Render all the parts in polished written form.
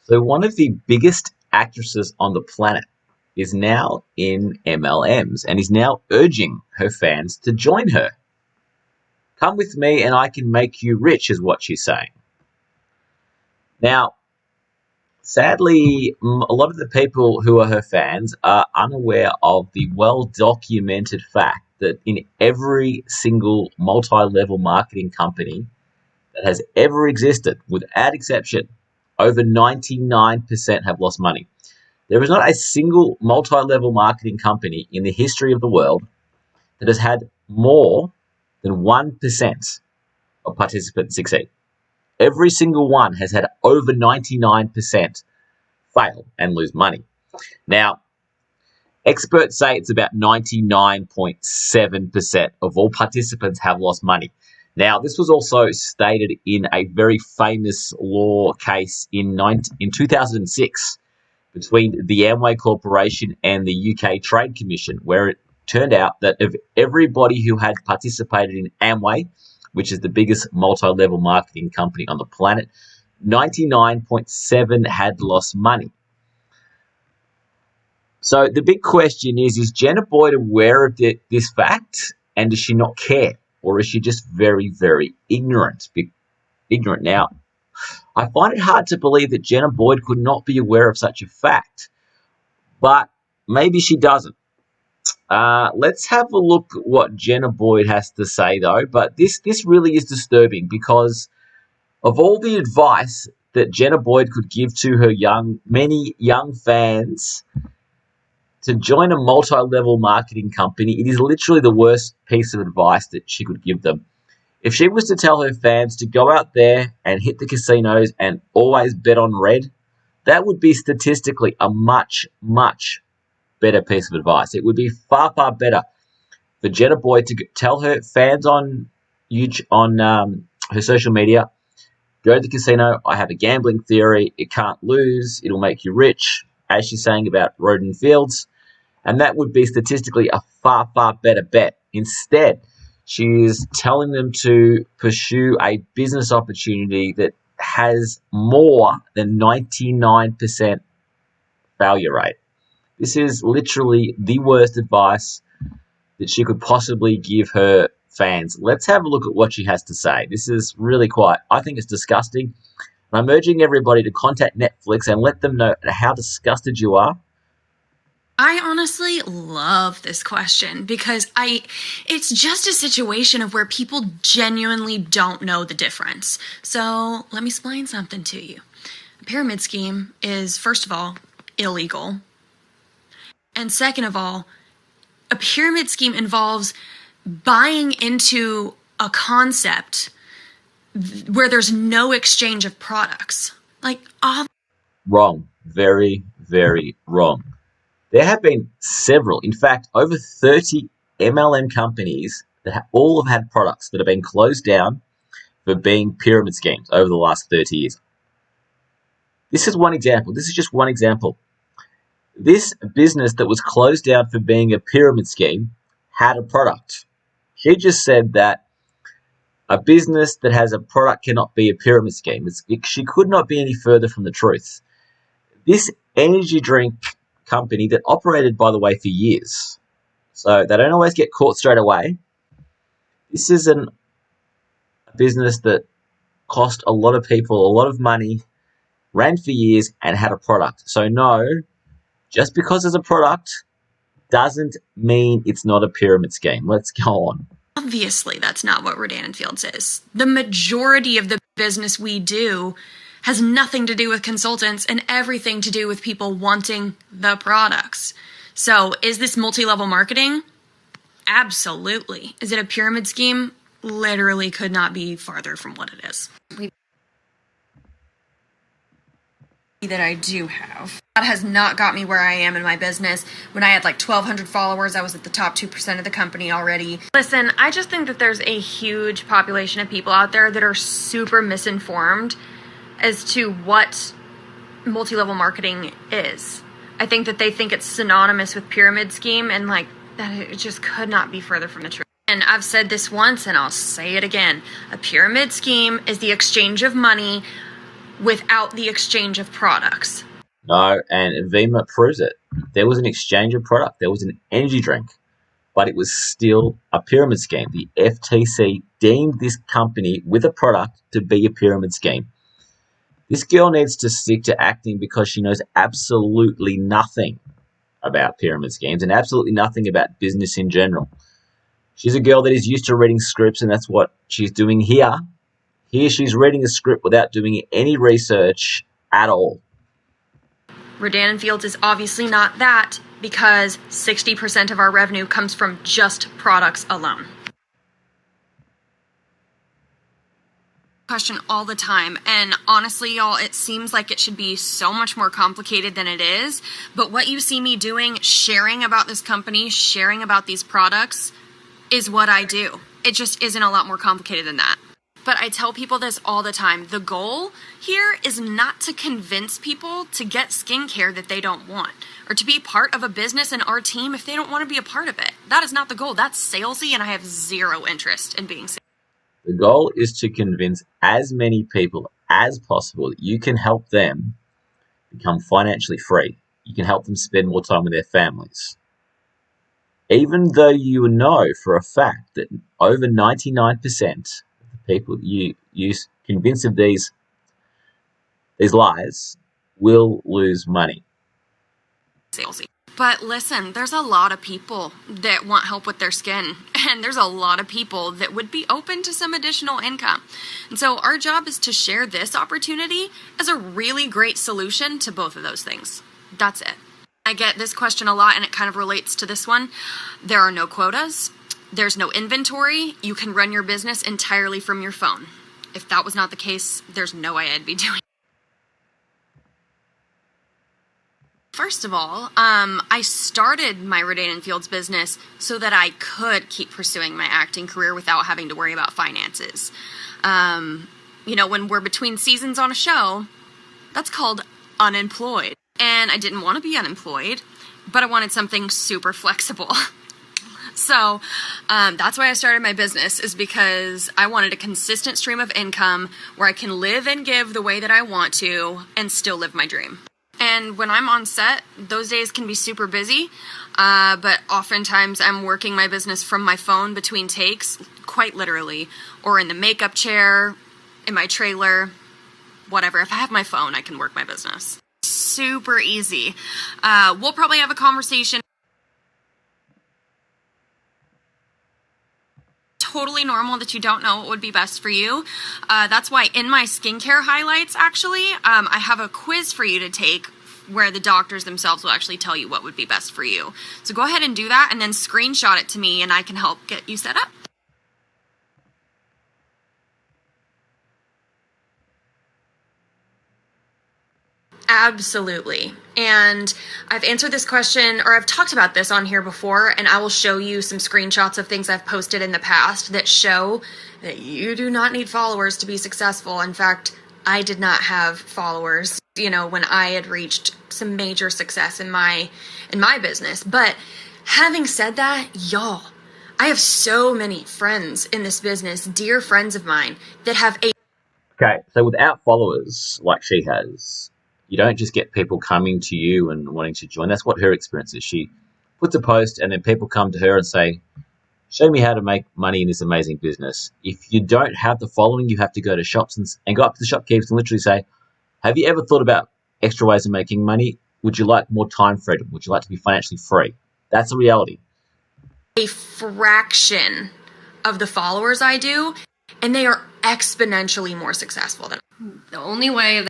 So one of the biggest actresses on the planet is now in MLMs and is now urging her fans to join her. Come with me and I can make you rich is what she's saying. Now, sadly, a lot of the people who are her fans are unaware of the well-documented fact that in every single multi-level marketing company that has ever existed, without exception, over 99% have lost money. There is not a single multi-level marketing company in the history of the world that has had more than 1% of participants succeed. Every single one has had over 99% fail and lose money. Now, experts say it's about 99.7% of all participants have lost money. Now, this was also stated in a very famous law case in 2006 between the Amway Corporation and the UK Trade Commission, where it turned out that of everybody who had participated in Amway, which is the biggest multi-level marketing company on the planet, 99.7 had lost money. So the big question is Jenna Boyd aware of this fact, and does she not care? Or is she just very, very ignorant? Now, I find it hard to believe that Jenna Boyd could not be aware of such a fact, but maybe she doesn't. Let's have a look at what Jenna Boyd has to say, though. But this really is disturbing because of all the advice that Jenna Boyd could give to her many young fans to join a multi-level marketing company, it is literally the worst piece of advice that she could give them. If she was to tell her fans to go out there and hit the casinos and always bet on red, that would be statistically a much, much better piece of advice. It would be far, far better for Jenna Boyd to tell her fans on her social media, go to the casino, I have a gambling theory, it can't lose, it'll make you rich, as she's saying about Roden Fields, and that would be statistically a far, far better bet. Instead, she is telling them to pursue a business opportunity that has more than 99% failure rate. This is literally the worst advice that she could possibly give her fans. Let's have a look at what she has to say. This is really I think it's disgusting. And I'm urging everybody to contact Netflix and let them know how disgusted you are. I honestly love this question because it's just a situation of where people genuinely don't know the difference. So let me explain something to you. A pyramid scheme is, first of all, illegal. And second of all, a pyramid scheme involves buying into a concept where there's no exchange of products. Wrong. Very, very wrong. There have been several, in fact, over 30 MLM companies that all have had products that have been closed down for being pyramid schemes over the last 30 years. This is one example. This is just one example. This business that was closed down for being a pyramid scheme had a product. She just said that a business that has a product cannot be a pyramid scheme. She could not be any further from the truth. This energy drink company that operated, by the way, for years, so they don't always get caught straight away. This is a business that cost a lot of people a lot of money, ran for years, and had a product. So no, just because there's a product doesn't mean it's not a pyramid scheme. Let's go on. Obviously, that's not what Rodan and Fields is. The majority of the business we do has nothing to do with consultants and everything to do with people wanting the products. So is this multi-level marketing? Absolutely. Is it a pyramid scheme? Literally could not be farther from what it is. That I do have. That has not got me where I am in my business. When I had like 1,200 followers, I was at the top 2% of the company already. Listen, I just think that there's a huge population of people out there that are super misinformed as to what multi-level marketing is. I think that they think it's synonymous with pyramid scheme, and like that it just could not be further from the truth. And I've said this once and I'll say it again. A pyramid scheme is the exchange of money without the exchange of products. No, and Vima proves it. There was an exchange of product. There was an energy drink, but it was still a pyramid scheme. The FTC deemed this company with a product to be a pyramid scheme. This girl needs to stick to acting because she knows absolutely nothing about pyramid schemes and absolutely nothing about business in general. She's a girl that is used to reading scripts, and that's what she's doing here. Here she's reading a script without doing any research at all. Rodan & Fields is obviously not that because 60% of our revenue comes from just products alone. Question all the time, and honestly, y'all, it seems like it should be so much more complicated than it is, but what you see me doing, sharing about this company, sharing about these products, is what I do. It just isn't a lot more complicated than that. But I tell people this all the time. The goal here is not to convince people to get skincare that they don't want, or to be part of a business in our team if they don't want to be a part of it. That is not the goal. That's salesy, and I have zero interest in being salesy. The goal is to convince as many people as possible that you can help them become financially free. You can help them spend more time with their families. Even though you know for a fact that over 99% of the people that you convince of these lies will lose money. Salesy. But listen, there's a lot of people that want help with their skin, and there's a lot of people that would be open to some additional income. And so our job is to share this opportunity as a really great solution to both of those things. That's it. I get this question a lot, and it kind of relates to this one. There are no quotas. There's no inventory. You can run your business entirely from your phone. If that was not the case, there's no way I'd be doing it. First of all, I started my Rodan & Fields business so that I could keep pursuing my acting career without having to worry about finances. When we're between seasons on a show, that's called unemployed. And I didn't want to be unemployed, but I wanted something super flexible. So that's why I started my business, is because I wanted a consistent stream of income where I can live and give the way that I want to and still live my dream. And when I'm on set, those days can be super busy, but oftentimes I'm working my business from my phone between takes, quite literally, or in the makeup chair, in my trailer, whatever. If I have my phone, I can work my business. Super easy. We'll probably have a conversation. Totally normal that you don't know what would be best for you. That's why in my skincare highlights, actually, I have a quiz for you to take where the doctors themselves will actually tell you what would be best for you. So go ahead and do that, and then screenshot it to me, and I can help get you set up. Absolutely. And I've answered this question, or I've talked about this on here before, and I will show you some screenshots of things I've posted in the past that show that you do not need followers to be successful. In fact, I did not have followers, when I had reached some major success in my business. But having said that, y'all, I have so many friends in this business, dear friends of mine, that have Okay, so without followers like she has, you don't just get people coming to you and wanting to join. That's what her experience is. She puts a post and then people come to her and say, show me how to make money in this amazing business. If you don't have the following, you have to go to shops and go up to the shopkeepers and literally say, have you ever thought about extra ways of making money? Would you like more time freedom? Would you like to be financially free? That's the reality. A fraction of the followers I do, and they are exponentially more successful than the only way.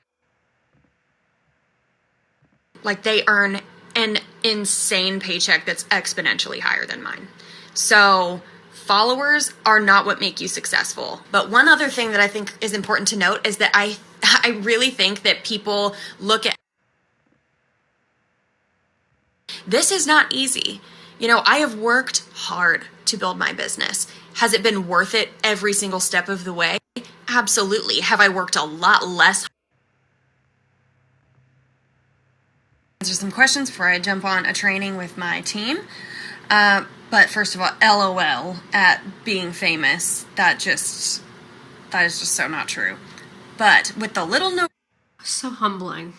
Like, they earn an insane paycheck that's exponentially higher than mine. So followers are not what make you successful. But one other thing that I think is important to note is that I really think that people look at this is not easy. I have worked hard to build my business. Has it been worth it every single step of the way? Absolutely. Have I worked a lot less? Answer some questions before I jump on a training with my team. But first of all, LOL at being famous. That is just so not true. But with the little So humbling.